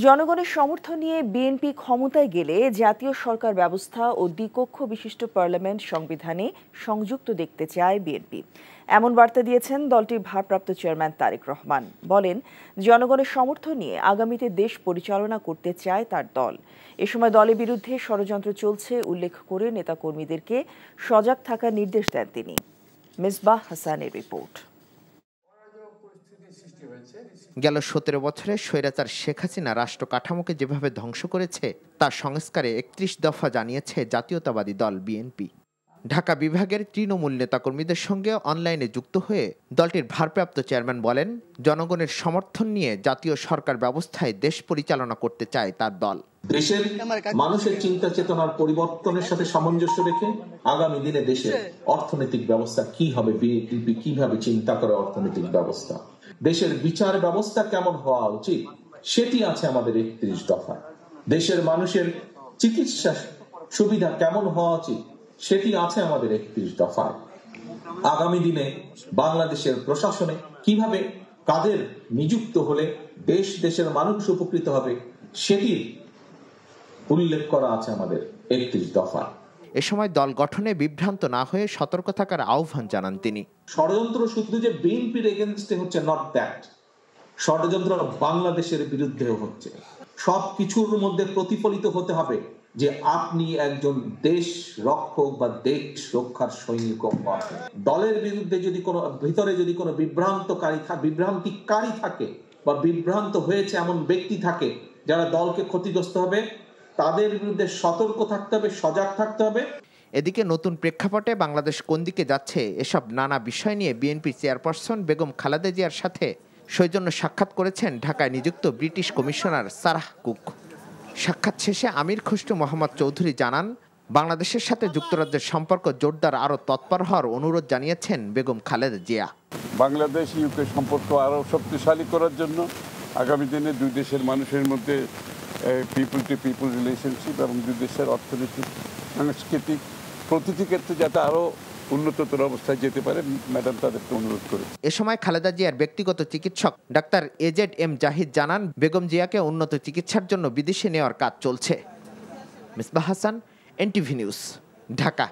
জনগণের সমর্থন নিয়ে বিএনপি ক্ষমতায় গেলে জাতীয় সরকার ব্যবস্থা ও দ্বিকক্ষ বিশিষ্ট পার্লামেন্ট সংবিধানে সংযুক্ত দেখতে চায় বিএনপি। এমন বার্তা দিয়েছেন দলটির ভারপ্রাপ্ত চেয়ারম্যান তারেক রহমান। বলেন, জনগণের সমর্থন নিয়ে আগামীতে দেশ পরিচালনা করতে চায় তার দল। এ সময় দলের বিরুদ্ধে ষড়যন্ত্র চলছে উল্লেখ করে নেতাকর্মীদেরকে সজাগ থাকার নির্দেশ দেন তিনি। মিসবাহ হাসানের রিপোর্ট। গেল 17 বছরে স্বৈরাচার শেখ হাসিনা রাষ্ট্র কাঠামোকে যেভাবে ধ্বংস করেছে তার সংস্কারে 31 দফা জানিয়েছে জাতীয়তাবাদী দল বিএনপি। ঢাকা বিভাগের তৃণমূল নেতাকর্মীদের সঙ্গে অনলাইনে যুক্ত হয়ে দলটির ভারপ্রাপ্ত চেয়ারম্যান বলেন, জনগণের সমর্থন নিয়ে জাতীয় সরকার ব্যবস্থায় দেশ পরিচালনা করতে চায় তার দল। দেশের মানুষের চিন্তা চেতনার পরিবর্তনের সাথে সামঞ্জস্য রেখে আগামী দিনে দেশের অর্থনৈতিক ব্যবস্থা কি হবে, বিএনপি কিভাবে চিন্তা করে অর্থনৈতিক ব্যবস্থা, দেশের বিচার ব্যবস্থা কেমন হওয়া উচিত, সেটি আছে আমাদের 31 দফায়। দেশের মানুষের চিকিৎসা সুবিধা কেমন হওয়া উচিত, সেটি আছে আমাদের 31 দফায়। আগামী দিনে বাংলাদেশের প্রশাসনে কিভাবে কাদের নিযুক্ত হলে দেশের মানুষ উপকৃত হবে, সেটির উল্লেখ করা আছে আমাদের 31 দফা। এ সময় দল গঠনে বিভ্রান্ত না হয়ে সতর্ক থাকার আহ্বান জানান তিনি। ষড়যন্ত্র শুধু যে বিএনপির এগেইনস্টে হচ্ছে, নট দ্যাট। ষড়যন্ত্র বাংলাদেশের বিরুদ্ধেও হচ্ছে। সবকিছুর মধ্যে প্রতিফলিত হতে হবে যে আপনি একজন দেশ রক্ষক বা দেশ রক্ষার সৈনিক। দলের বিরুদ্ধে যদি কোনো ভিতরে যদি কোনো বিভ্রান্তিকারী থাকে বা বিভ্রান্ত হয়েছে এমন ব্যক্তি থাকে যারা দলকে ক্ষতিগ্রস্ত হবে, তাদের বিরুদ্ধে সতর্ক থাকতে হবে, সজাগ থাকতে হবে। এদিকে নতুন প্রেক্ষাপটে বাংলাদেশ কোন দিকে যাচ্ছে এসব নানা বিষয় নিয়ে বিএনপি চেয়ারপারসন বেগম খালেদা জিয়ার সাথে সৌজন্য সাক্ষাৎ করেছেন ঢাকায় নিযুক্ত ব্রিটিশ কমিশনার সারাহ কুক। সাক্ষাৎ শেষে আমির খসরু মোহাম্মদ চৌধুরী জানান, বাংলাদেশের সাথে যুক্তরাজ্যের সম্পর্ক জোরদার আরও তৎপর হওয়ার অনুরোধ জানিয়েছেন বেগম খালেদা জিয়া। বাংলাদেশ ইউকে সম্পর্ক আরও শক্তিশালী করার জন্য আগামী দিনে দুই দেশের মানুষের মধ্যে পিপল টু পিপল রিলেশনশিপ এবং দুই দেশের অর্থনৈতিক, সাংস্কৃতিক প্রতিটি ক্ষেত্রে যাতে আরও উন্নততর অবস্থায় যেতে পারে, ম্যাডাম তাদেরকে অনুরোধ করেছে। এ সময় খালেদা জিয়ার ব্যক্তিগত চিকিৎসক ডাক্তার AZ-M জাহিদ জানান, বেগম জিয়াকে উন্নত চিকিৎসার জন্য বিদেশে নেওয়ার কাজ চলছে। Misbah Hasan, NTV news, Dhaka.